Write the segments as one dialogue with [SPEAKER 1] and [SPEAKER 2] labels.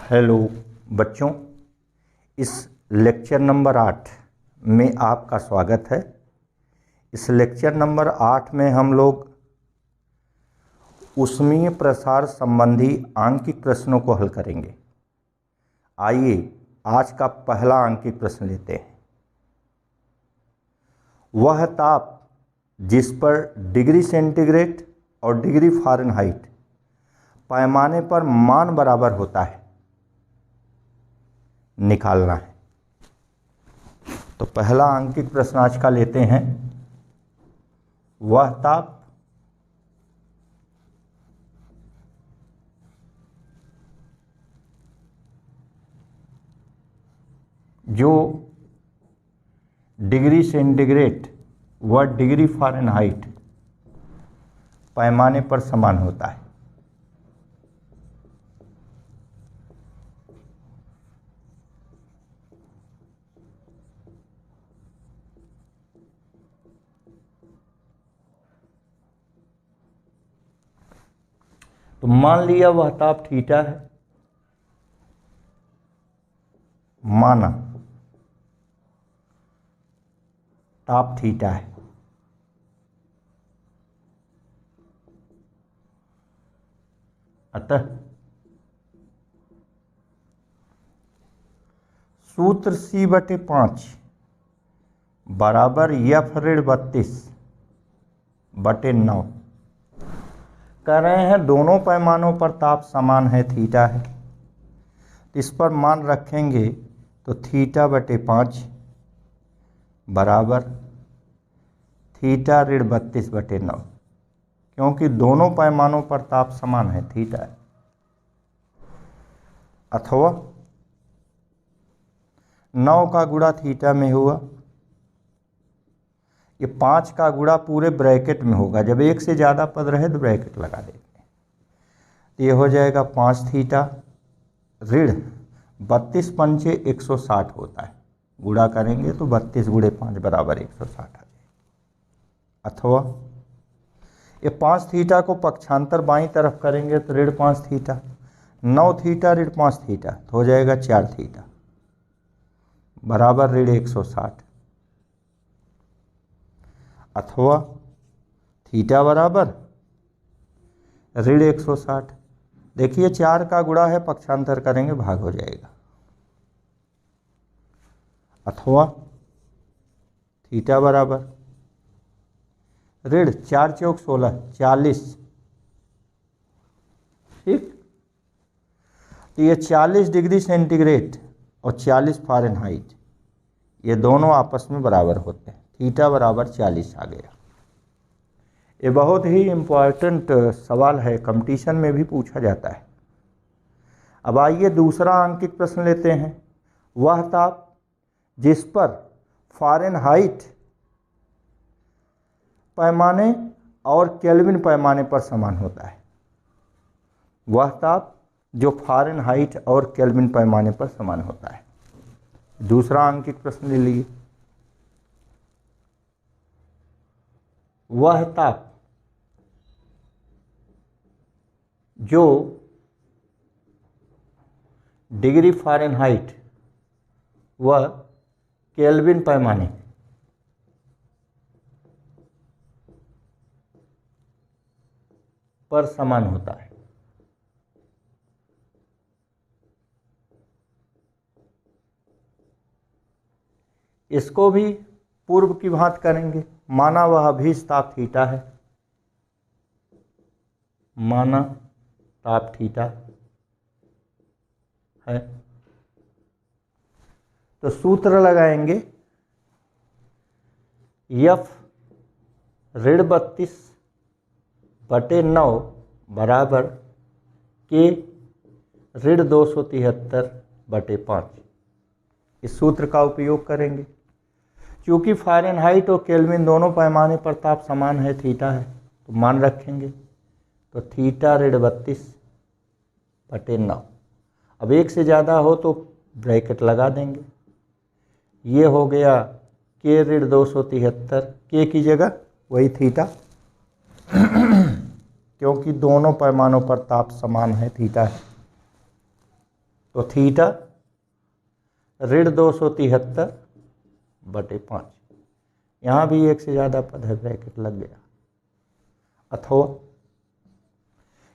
[SPEAKER 1] Hello बच्चों, इस lecture number 8 में आपका स्वागत है। इस लेक्चर नंबर 8 में हम लोग ऊष्मीय प्रसार संबंधी आंकिक प्रश्नों को हल करेंगे। आइए आज का पहला आंकिक प्रश्न लेते हैं। वह ताप जिस पर डिग्री सेंटीग्रेड और डिग्री फ़ारेनहाइट पैमाने पर मान बराबर होता है, निकालना है। तो पहला आंकिक प्रश्न आज का लेते हैं। वह ताप जो डिग्री सेंटीग्रेड व डिग्री फ़ारेनहाइट पैमाने पर समान होता है। तो मान लिया वह ताप थीटा है, माना ताप थीटा है। अतः सूत्र C/5 बराबर F/32/9 कह रहे हैं। दोनों पैमानों पर ताप समान है, थीटा है। तो इस पर मान रखेंगे तो θ/5 बराबर θ/32/9, क्योंकि दोनों पैमानों पर ताप समान है, थीटा है। अथवा 9 का गुणा थीटा में हुआ, ये 5 का गुणा पूरे ब्रैकेट में होगा। जब एक से ज़्यादा पद रहे तो ब्रैकेट लगा देते हैं। तो ये हो जाएगा 5 थीटा ऋण 32 पंचे 160 होता है। गुणा करेंगे तो 32 गुणे 5 बराबर 160 आ जाएगा। अथवा ये 5 थीटा को पक्षांतर बाईं तरफ करेंगे तो ऋण 5 थीटा, 9 थीटा ऋण 5 थीटा तो हो जाएगा 4 थीटा बराबर ऋण 160। अथवा थीटा बराबर ऋण 160। देखिए 4 का गुणा है, पक्षांतर करेंगे भाग हो जाएगा। अथवा थीटा बराबर ऋण 4 चौक 16 40। ठीक, तो ये 40 डिग्री सेंटीग्रेड और 40 फ़ारेनहाइट ये दोनों आपस में बराबर होते हैं। थीटा बराबर 40 आ गया। ये बहुत ही इम्पोर्टेंट सवाल है, कंपटीशन में भी पूछा जाता है। अब आइए दूसरा आंकिक प्रश्न लेते हैं। वह ताप जिस पर फ़ारेनहाइट पैमाने और केल्विन पैमाने पर समान होता है। वह ताप जो फ़ारेनहाइट और केल्विन पैमाने पर समान होता है। दूसरा आंकिक प्रश्न ले लीजिए। वह ताप जो डिग्री फ़ारेनहाइट व केल्विन पैमाने पर समान होता है। इसको भी पूर्व की भांति करेंगे। माना वह अभीष्ट ताप थीटा है, माना ताप थीटा है, तो सूत्र लगाएंगे F/32/9 बराबर K ऋण 273/5। इस सूत्र का उपयोग करेंगे। क्योंकि फ़ारेनहाइट और केल्विन दोनों पैमाने पर ताप समान है, थीटा है, तो मान रखेंगे तो θ ऋण 32/9। अब एक से ज़्यादा हो तो ब्रैकेट लगा देंगे। ये हो गया K ऋण 273, K की जगह वही थीटा क्योंकि दोनों पैमानों पर ताप समान है, थीटा है। तो थीटा ऋण 273/5। यहाँ भी एक से ज़्यादा पद है, ब्रैकेट लग गया। अथवा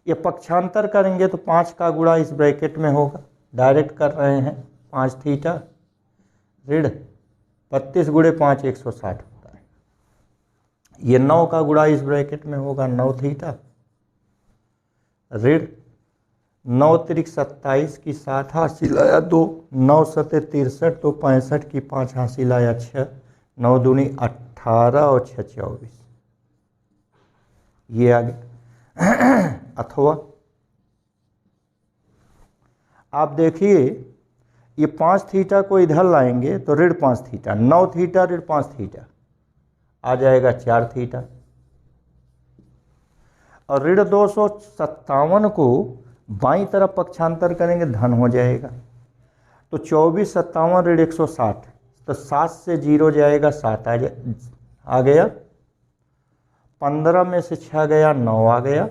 [SPEAKER 1] ये पक्षांतर करेंगे तो 5 का गुणा इस ब्रैकेट में होगा, डायरेक्ट कर रहे हैं। 5 थीटा ऋण 32 गुणे 5 160 होता है। ये 9 का गुणा इस ब्रैकेट में होगा, 9 थीटा ऋण 9 त्रिक 27 की 60 हासिल आया 2, 9 सते 63 तो 65 की 5 हासिल आया 6, 9 दूनी 18 और 6 24, ये आ गया। अथवा आप देखिए ये 5 थीटा को इधर लाएंगे तो ऋण 5 थीटा, 9 थीटा ऋण 5 थीटा आ जाएगा 4 थीटा, और ऋण 257 को बाईं तरफ पक्षांतर करेंगे धन हो जाएगा। तो 24 57 ऋण 160, तो 7 से 0 जाएगा, 7 आ गया। 15 में से 6 गया, 9 आ गया।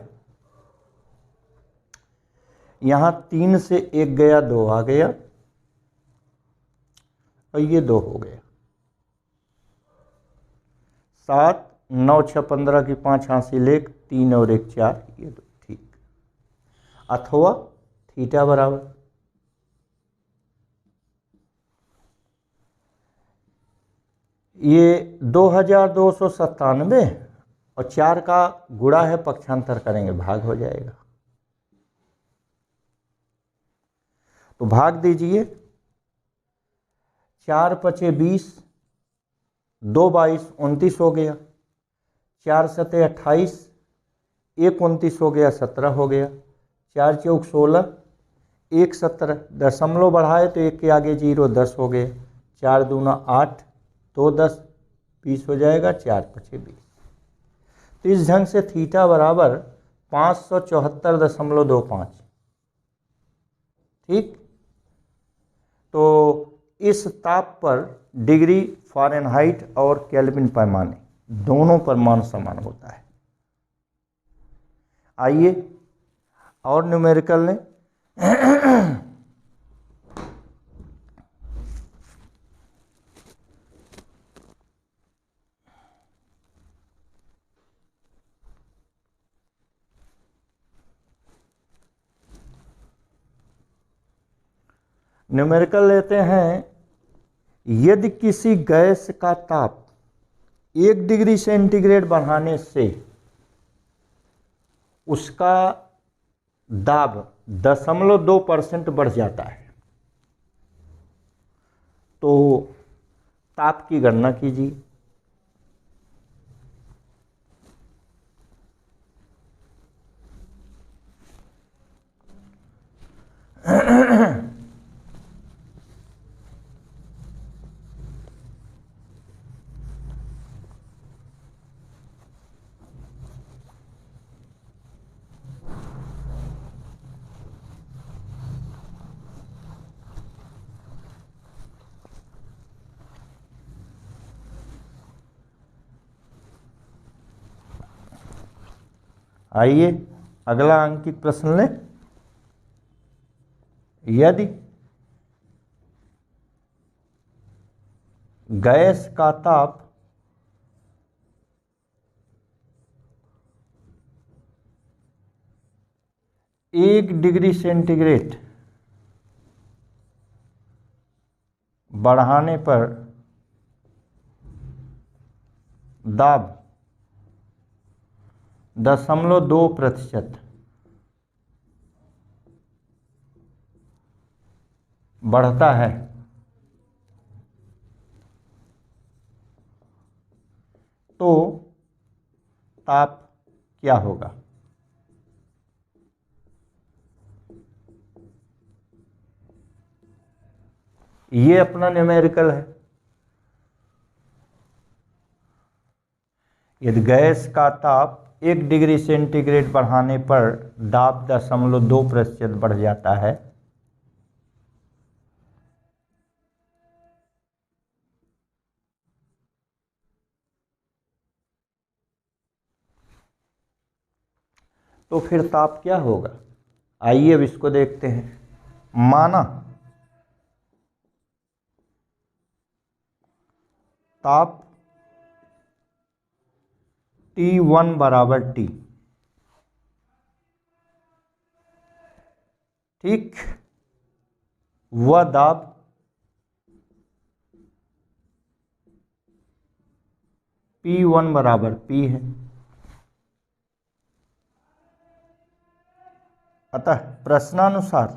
[SPEAKER 1] यहाँ 3 से 1 गया, 2 आ गया, और ये 2 हो गया। 7 9 6 15 की 5 हासिल 1, 3 और 1 4, ये 2, ठीक। अथवा थीटा बराबर ये 2297 और 4 का गुणा है, पक्षांतर करेंगे भाग हो जाएगा। तो भाग दीजिए, 4 पचे 20, 2 22 29 हो गया, 4 सते 28, 1 29 हो गया, 17 हो गया, 4 चौक 16, 1 17, दशमलव बढ़ाए तो 1 के आगे 0, 10 हो गया, 4 दूना 8, 2 10, 20 हो जाएगा, 4 पचे 20। तो इस ढंग से थीटा बराबर 574.25, ठीक। तो इस ताप पर डिग्री फ़ारेनहाइट और केल्विन पैमाने दोनों पर मान समान होता है। आइए और न्यूमेरिकल लें। न्यूमेरिकल लेते हैं, यदि किसी गैस का ताप 1 डिग्री सेंटीग्रेड बढ़ाने से उसका दाब 0.2% बढ़ जाता है, तो ताप की गणना कीजिए। आइए अगला अंकित प्रश्न लें। यदि गैस का ताप 1 डिग्री सेंटीग्रेड बढ़ाने पर दाब 0.2% बढ़ता है, तो ताप क्या होगा? ये अपना न्यूमेरिकल है। यदि गैस का ताप 1 डिग्री सेंटीग्रेड बढ़ाने पर दाब 0.2% बढ़ जाता है, तो फिर ताप क्या होगा? आइए अब इसको देखते हैं। माना ताप T1 बराबर T, ठीक, वह दाब P1 बराबर P है। अतः प्रश्नानुसार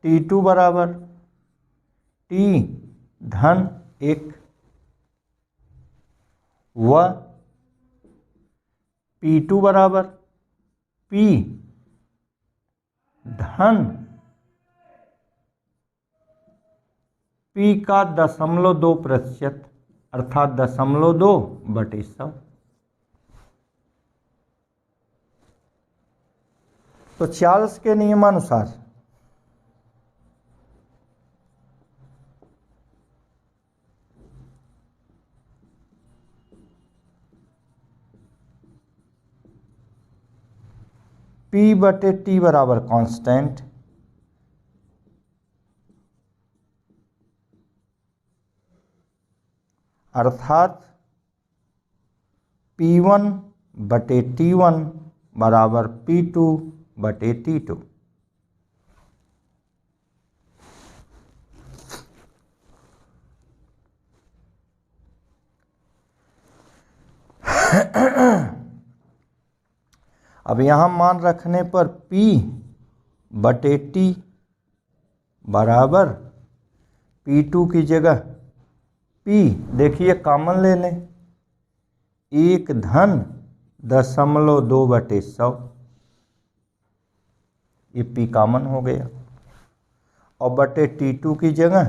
[SPEAKER 1] T2 बराबर T धन 1 व P2 बराबर P धन P का 0.2% अर्थात 0.2/100। तो चार्ल्स के नियमानुसार P/T बराबर कांस्टेंट, अर्थात P1/T1 बराबर P2/T2। अब यहाँ मान रखने पर P/T बराबर P2 की जगह P, देखिए कॉमन ले लें, 1 धन 0.2/100, ये P कॉमन हो गया, और बटे T2 की जगह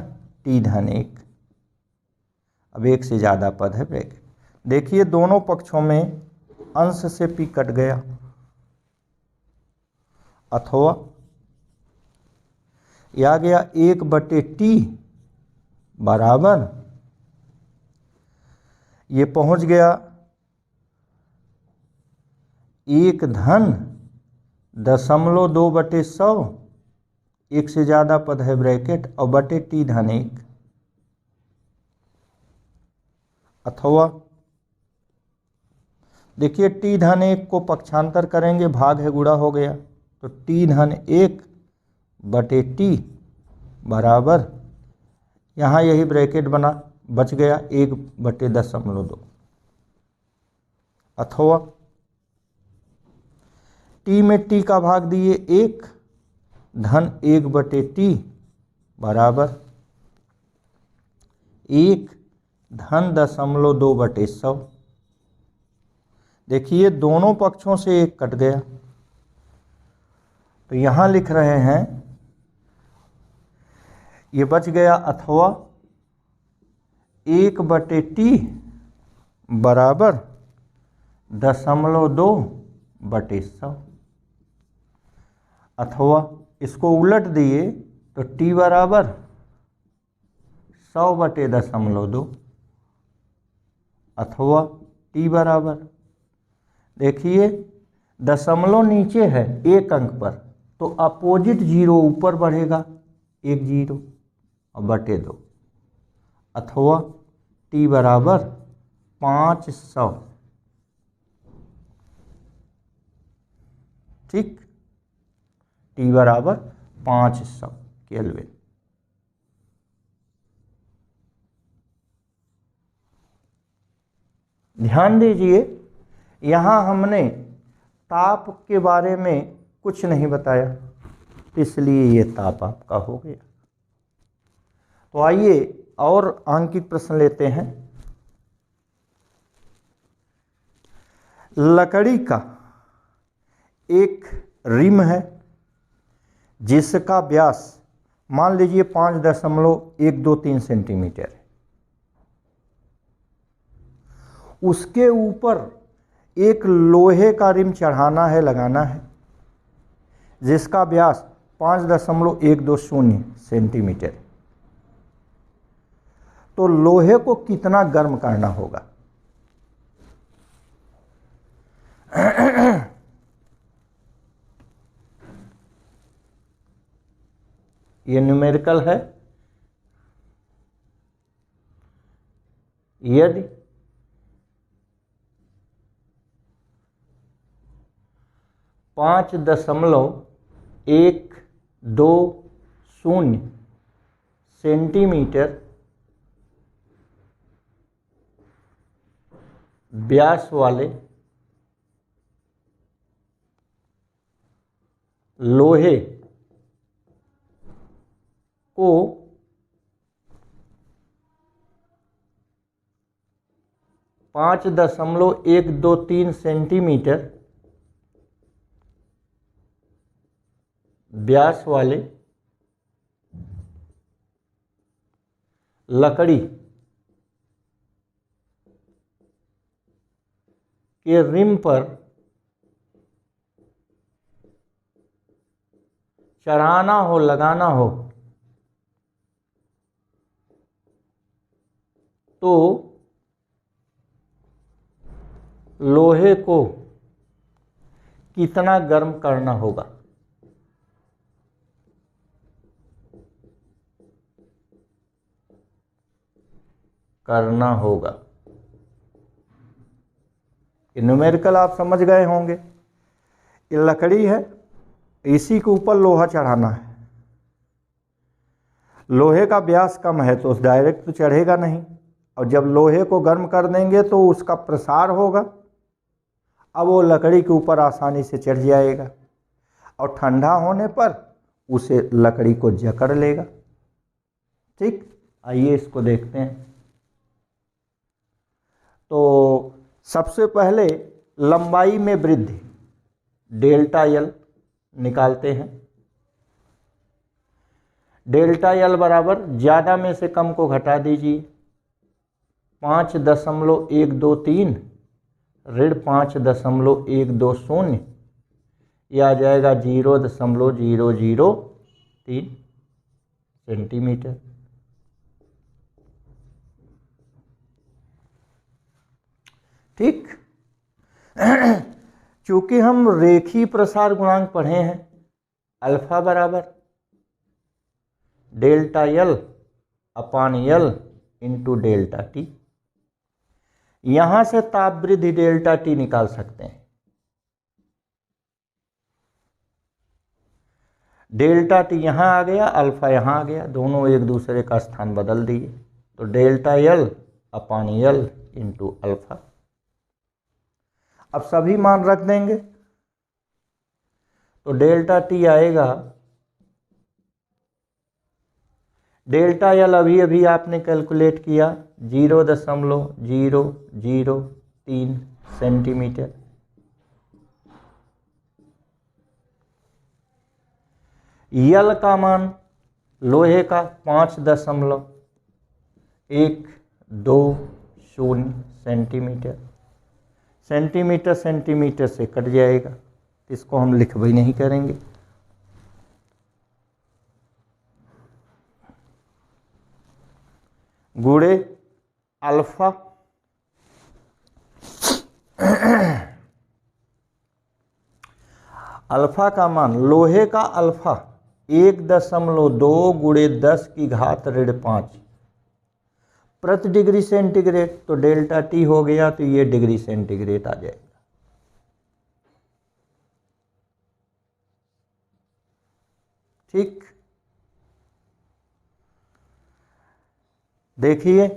[SPEAKER 1] T धन 1। अब एक से ज़्यादा पद है ब्रैकेट, देखिए दोनों पक्षों में अंश से P कट गया, अथवा यह आ गया 1/T बराबर, ये पहुंच गया 1 धन 0.2/100, एक से ज़्यादा पद है ब्रैकेट, और बटे T धन 1, अथवा देखिए T धन 1 को पक्षांतर करेंगे, भाग है गुणा हो गया, तो T धन 1/T बराबर, यहाँ यही ब्रैकेट बना, बच गया 1/0.2, अथवा T में T का भाग दिए 1 धन 1/T बराबर 1 धन 0.2/100। देखिए दोनों पक्षों से 1 कट गया, तो यहाँ लिख रहे हैं ये बच गया, अथवा 1/T बराबर 0.2/100, अथवा इसको उलट दिए तो T बराबर 100/0.2, अथवा T बराबर, देखिए दशमलव नीचे है एक अंक पर, तो अपोजिट जीरो ऊपर बढ़ेगा, 1 0 और बटे 2, अथवा T बराबर 500, ठीक, T बराबर 500 केल्विन। ध्यान दीजिए यहाँ हमने ताप के बारे में कुछ नहीं बताया, इसलिए ये ताप आपका हो गया। तो आइए और अंकित प्रश्न लेते हैं। लकड़ी का एक रिम है जिसका व्यास मान लीजिए 5.123 सेंटीमीटर है, उसके ऊपर एक लोहे का रिम चढ़ाना है, लगाना है, जिसका व्यास 5.120 सेंटीमीटर। तो लोहे को कितना गर्म करना होगा? ये न्यूमेरिकल है। यदि 5.120 सेंटीमीटर व्यास वाले लोहे को 5.123 सेंटीमीटर व्यास वाले लकड़ी के रिम पर चढ़ाना हो, लगाना हो, तो लोहे को कितना गर्म करना होगा? ये न्यूमेरिकल आप समझ गए होंगे। ये लकड़ी है, इसी के ऊपर लोहा चढ़ाना है। लोहे का व्यास कम है तो डायरेक्ट तो चढ़ेगा नहीं, और जब लोहे को गर्म कर देंगे तो उसका प्रसार होगा। अब वो लकड़ी के ऊपर आसानी से चढ़ जाएगा और ठंडा होने पर उसे लकड़ी को जकड़ लेगा। ठीक, आइए इसको देखते हैं। तो सबसे पहले लंबाई में वृद्धि, डेल्टा एल निकालते हैं। डेल्टा एल बराबर ज़्यादा में से कम को घटा दीजिए। 5.123 ऋण 5.120, यह आ जाएगा 0.003 सेंटीमीटर। ठीक, चूंकि हम रेखीय प्रसार गुणांक पढ़े हैं, अल्फा बराबर डेल्टा एल अपान एल इंटू डेल्टा टी। यहां से ताप वृद्धि डेल्टा टी निकाल सकते हैं। डेल्टा टी यहां आ गया, अल्फा यहां आ गया, दोनों एक दूसरे का स्थान बदल दिए, तो डेल्टा एल अपान एल इंटू अल्फा। अब सभी मान रख देंगे तो डेल्टा टी आएगा, डेल्टा एल अभी अभी आपने कैलकुलेट किया 0.003 सेंटीमीटर। यल का मान लोहे का 5.120 सेंटीमीटर। सेंटीमीटर सेंटीमीटर से कट जाएगा, इसको हम लिख भी नहीं करेंगे। गुणे अल्फा अल्फा का मान, लोहे का अल्फा 1.2 गुणे 10 की घात ऋण 5 प्रति डिग्री सेंटीग्रेड। तो डेल्टा टी हो गया, तो ये डिग्री सेंटीग्रेड आ जाएगा। ठीक, देखिए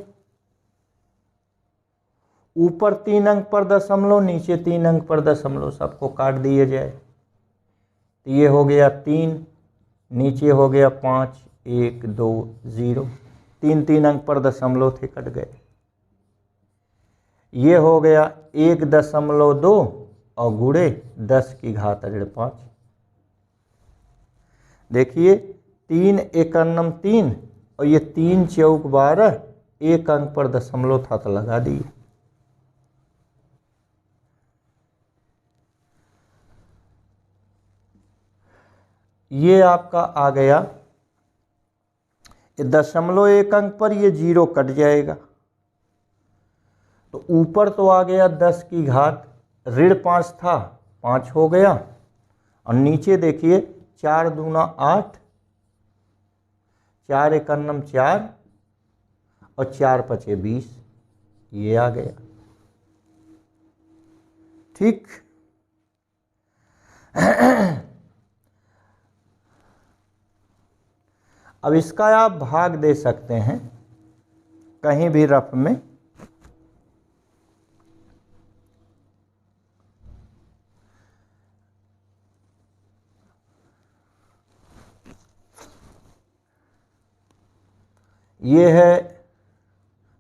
[SPEAKER 1] ऊपर 3 अंक पर दशमलव, नीचे 3 अंक पर दशमलव, सबको काट दिए जाए तो ये हो गया 3, नीचे हो गया 5, 1 2 0, 3 अंक पर दशमलव थे, कट गए। ये हो गया 1.2 और गुणे 10 की घात ऋण 5। देखिए 3 एकन्नम 3 और ये 3 चौक 12, 1 अंक पर दशमलव था तो लगा दिए। ये आपका आ गया 0.1 अंक पर, ये 0 कट जाएगा, तो ऊपर तो आ गया 10 की घात ऋण 5 था, 5 हो गया, और नीचे देखिए 4 दूना 8 4 एकन्नम 4 और 4 पचे 20, ये आ गया। ठीक। अब इसका आप भाग दे सकते हैं कहीं भी रफ में। ये है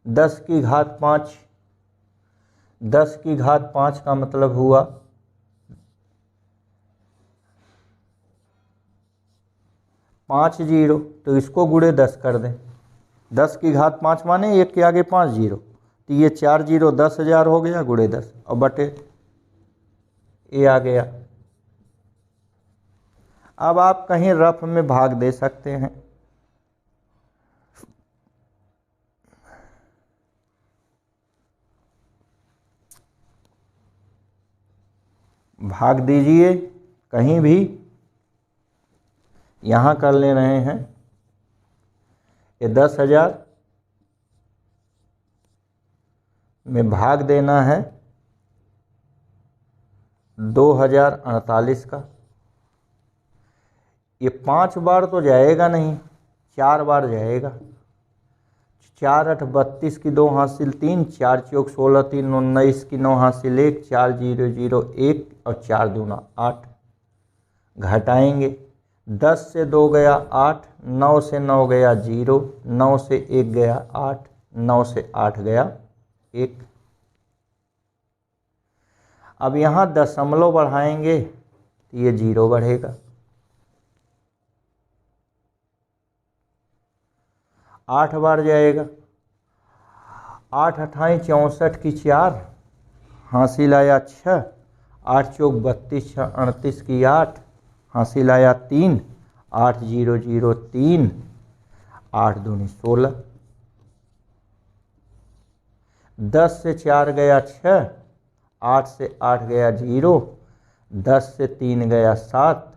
[SPEAKER 1] 10 की घात 5। 10 की घात 5 का मतलब हुआ 5 जीरो, तो इसको गुणे 10 कर दें। 10 की घात 5 माने 1 के आगे 5 जीरो, तो ये 4 जीरो 10,000 हो गया, गुणे 10 और बटे ये आ गया। अब आप कहीं रफ में भाग दे सकते हैं। भाग दीजिए कहीं भी, यहाँ कर ले रहे हैं। ये 10,000 में भाग देना है 2048 का। ये 5 बार तो जाएगा नहीं, 4 बार जाएगा। 4 8 32 की 2 हासिल 3, 4 चौक 16 3 19 की 9 हासिल 1, 4 0 0 1 और 4 दूना 8। घटाएंगे, 10 से 2 गया 8, 9 से 9 गया 0, 9 से 1 गया 8, 9 से 8 गया 1। अब यहाँ दशमलव बढ़ाएंगे तो ये 0 बढ़ेगा। 8 बार जाएगा। 8 अट्ठाई 64 की 4 हासिल आया 6, 8 चौक 32 6 38 की 8 हासिल आया 3, 8 0 0 3, 8 दूनी 16। 10 से 4 गया 6, 8 से 8 गया 0, 10 से 3 गया 7,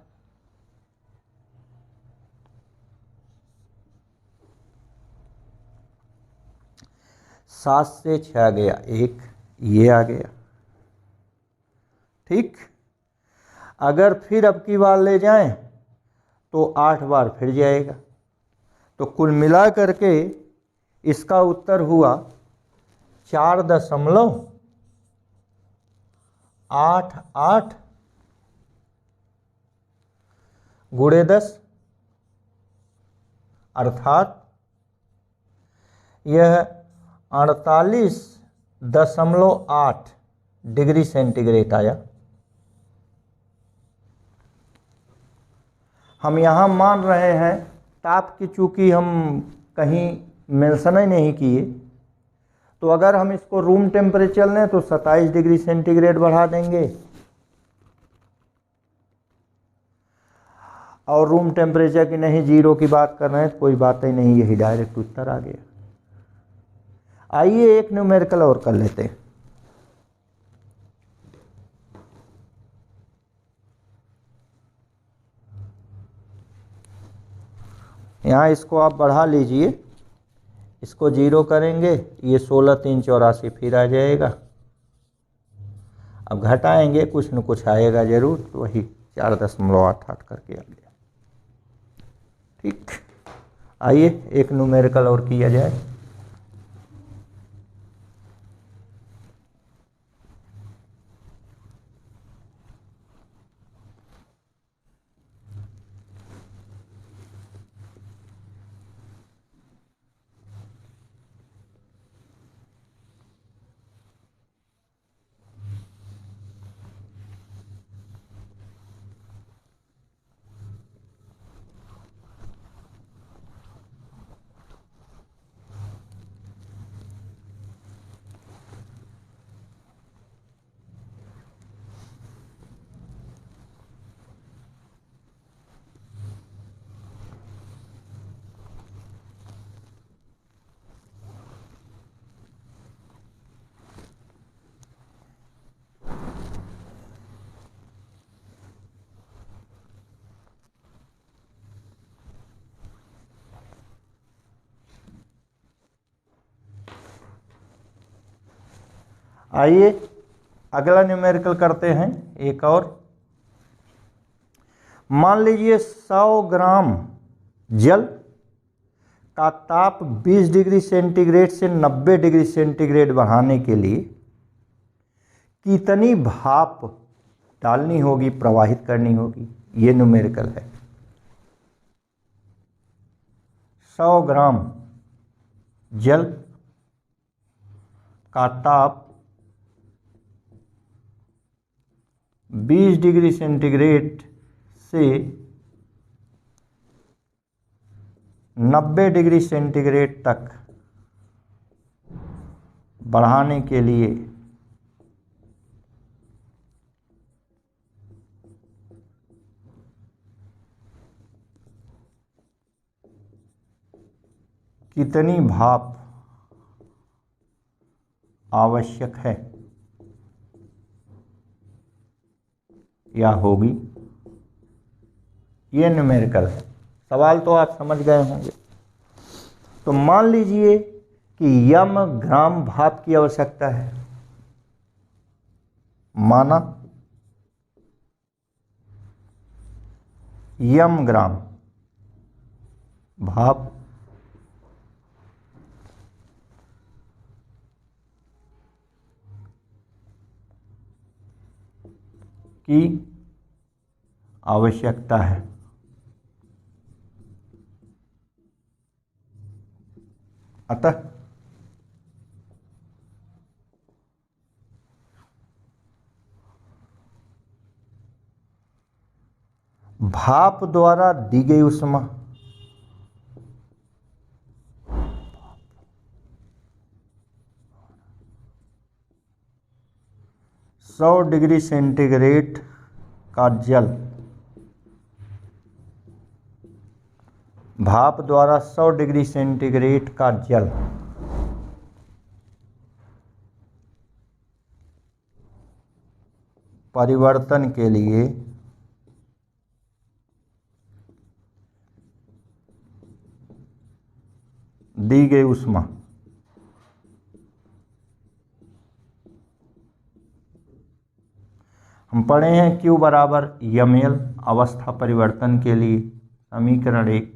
[SPEAKER 1] 7 से 6 गया 1, ये आ गया। ठीक। अगर फिर अब की बार ले जाएं तो 8 बार फिर जाएगा। तो कुल मिला करके इसका उत्तर हुआ 4.88 गुणे 10, अर्थात यह 48.8 डिग्री सेंटीग्रेड आया। हम यहाँ मान रहे हैं, ताप की चूँकि हम कहीं मेंशन ही नहीं किए, तो अगर हम इसको रूम टेम्परेचर लें तो 27 डिग्री सेंटीग्रेड बढ़ा देंगे, और रूम टेम्परेचर की नहीं, 0 की बात कर रहे हैं तो कोई बात ही नहीं, यही डायरेक्ट उत्तर आ गया। आइए एक न्यूमेरिकल और कर लेते हैं। यहाँ इसको आप बढ़ा लीजिए, इसको 0 करेंगे, ये 16 3 84 फिर आ जाएगा। अब घटाएंगे, कुछ न कुछ आएगा जरूर, तो वही 4.88 करके आ गया। ठीक। आइए एक न्यूमेरिकल और किया जाए। आइए अगला न्यूमेरिकल करते हैं एक और। मान लीजिए 100 ग्राम जल का ताप 20 डिग्री सेंटीग्रेड से 90 डिग्री सेंटीग्रेड बढ़ाने के लिए कितनी भाप डालनी होगी, प्रवाहित करनी होगी, ये न्यूमेरिकल है। 100 ग्राम जल का ताप 20 डिग्री सेंटीग्रेड से 90 डिग्री सेंटीग्रेड तक बढ़ाने के लिए कितनी भाप आवश्यक है या होगी, ये न्यूमेरिकल है। सवाल तो आप समझ गए होंगे। तो मान लीजिए कि यम ग्राम भाप की आवश्यकता है, माना यम ग्राम भाप की आवश्यकता है। अतः भाप द्वारा दी गई ऊष्मा सौ डिग्री सेंटीग्रेड का जल, भाप द्वारा 100 डिग्री सेंटीग्रेड का जल परिवर्तन के लिए दी गई ऊष्मा हम पढ़े हैं Q बराबर ml अवस्था परिवर्तन के लिए, समीकरण 1।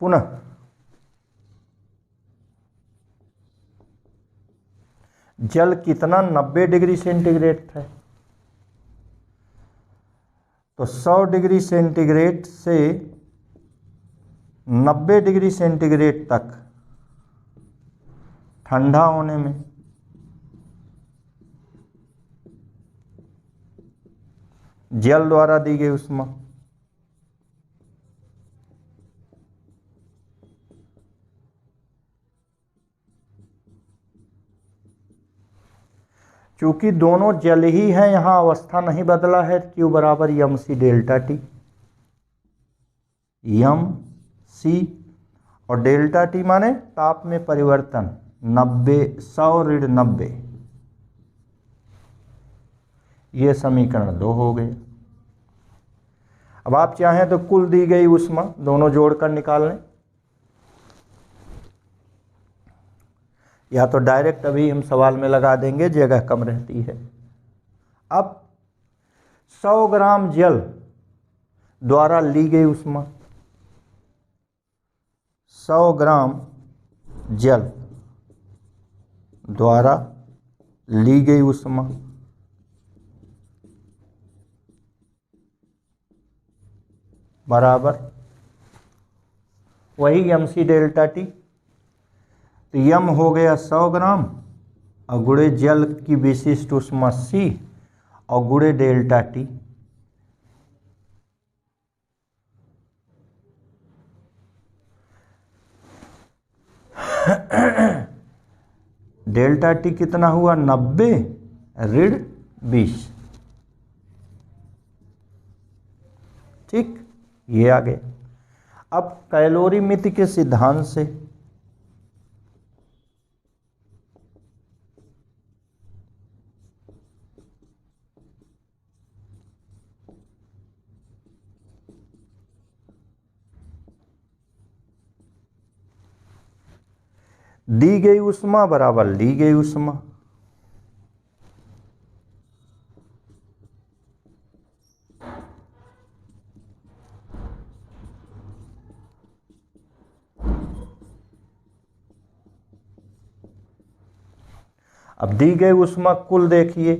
[SPEAKER 1] पुनः जल कितना 90 डिग्री सेंटीग्रेड था, तो 100 डिग्री सेंटीग्रेड से 90 डिग्री सेंटीग्रेड तक ठंडा होने में जल द्वारा दी गई ऊष्मा चूंकि दोनों जल ही हैं, यहां अवस्था नहीं बदला है, Q बराबर यम सी डेल्टा टी, यम सी और डेल्टा टी माने ताप में परिवर्तन 90 100 ऋण 90, ये समीकरण 2 हो गए। अब आप चाहें तो कुल दी गई ऊष्मा दोनों जोड़कर निकाल लें, या तो डायरेक्ट अभी हम सवाल में लगा देंगे, जगह कम रहती है। अब 100 ग्राम जल द्वारा ली गई ऊष्मा, 100 ग्राम जल द्वारा ली गई ऊष्मा बराबर वही एम सी डेल्टा टी। तो यम हो गया 100 ग्राम और गुणे जल की विशिष्ट ऊष्मा C और गुणे डेल्टा टी। डेल्टा टी कितना हुआ 90 ऋण 20, ठीक, ये आ गया। अब कैलोरीमिति के सिद्धांत से दी गई ऊष्मा बराबर ली गई ऊष्मा। अब दी गई ऊष्मा कुल देखिए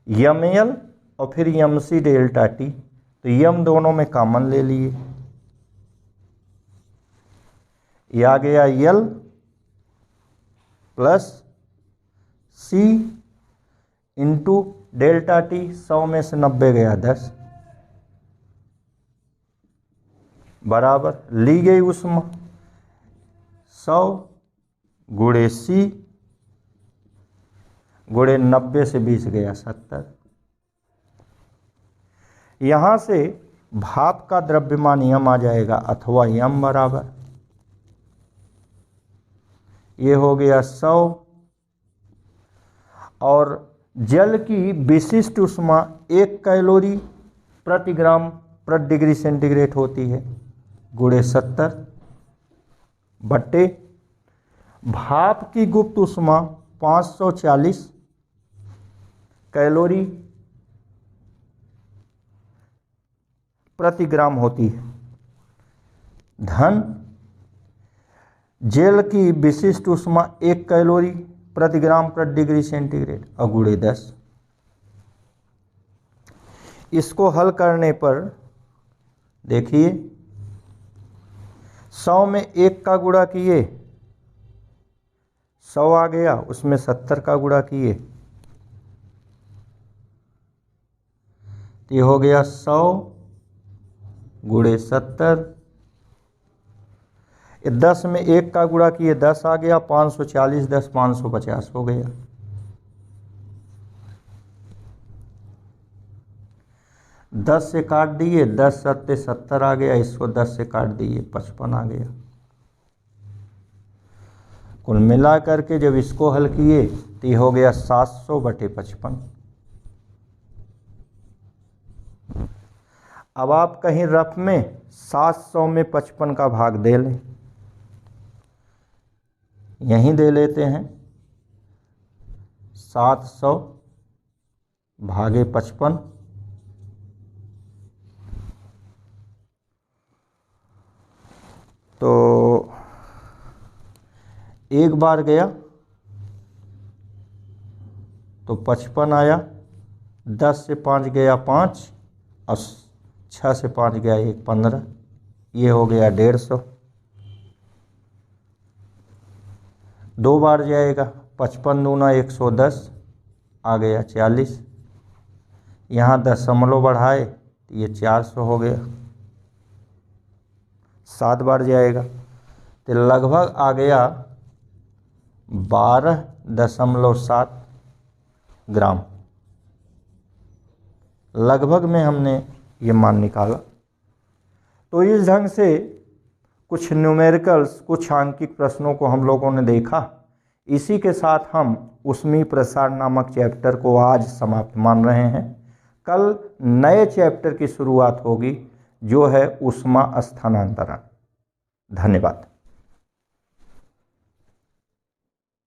[SPEAKER 1] ml और फिर mc डेल्टा टी, तो यम दोनों में कॉमन ले लिए, ये आ गया L plus C into delta T. 100 में से 90 गया 10 बराबर ली गई ऊष्मा 100 गुणे C गुणे 90 से 20 गया 70। यहाँ से भाप का द्रव्यमान यम आ जाएगा अथवा यम बराबर, ये हो गया 100 और जल की विशिष्ट ऊष्मा 1 कैलोरी प्रति ग्राम प्रति डिग्री सेंटीग्रेड होती है गुणे 70 बट्टे भाप की गुप्त ऊष्मा 540 कैलोरी प्रति ग्राम होती है धन जेल की विशिष्ट ऊष्मा 1 कैलोरी प्रति ग्राम प्रति डिग्री सेंटीग्रेड और गुणे 10। इसको हल करने पर देखिए 100 में 1 का गुणा किए 100 आ गया, उसमें 70 का गुणा किए तो ये हो गया 100 गुणे 70। 10 में 1 का गुणा किए 10 आ गया, 540 10 550 हो गया। दस से काट दिए 10 सत्ते 70 आ गया, इसको 10 से काट दिए 55 आ गया। कुल मिला करके जब इसको हल किए तो ये हो गया 700 बटे 55। अब आप कहीं रफ में 700 में 55 का भाग दे लें, यहीं दे लेते हैं 700 भागे 55, तो एक बार गया तो 55 आया, 10 से 5 गया 5 और 6 से 5 गया 1 15, ये हो गया 150। 2 बार जाएगा 55 दूना 110 आ गया 40, यहाँ दशमलव बढ़ाए तो ये 400 हो गया। 7 बार जाएगा तो लगभग आ गया 12.7 ग्राम, लगभग में हमने ये मान निकाला। तो इस ढंग से कुछ न्यूमेरिकल्स, कुछ आंकिक प्रश्नों को हम लोगों ने देखा। इसी के साथ हम ऊष्मीय प्रसार नामक चैप्टर को आज समाप्त मान रहे हैं। कल नए चैप्टर की शुरुआत होगी जो है ऊष्मा स्थानांतरण। धन्यवाद।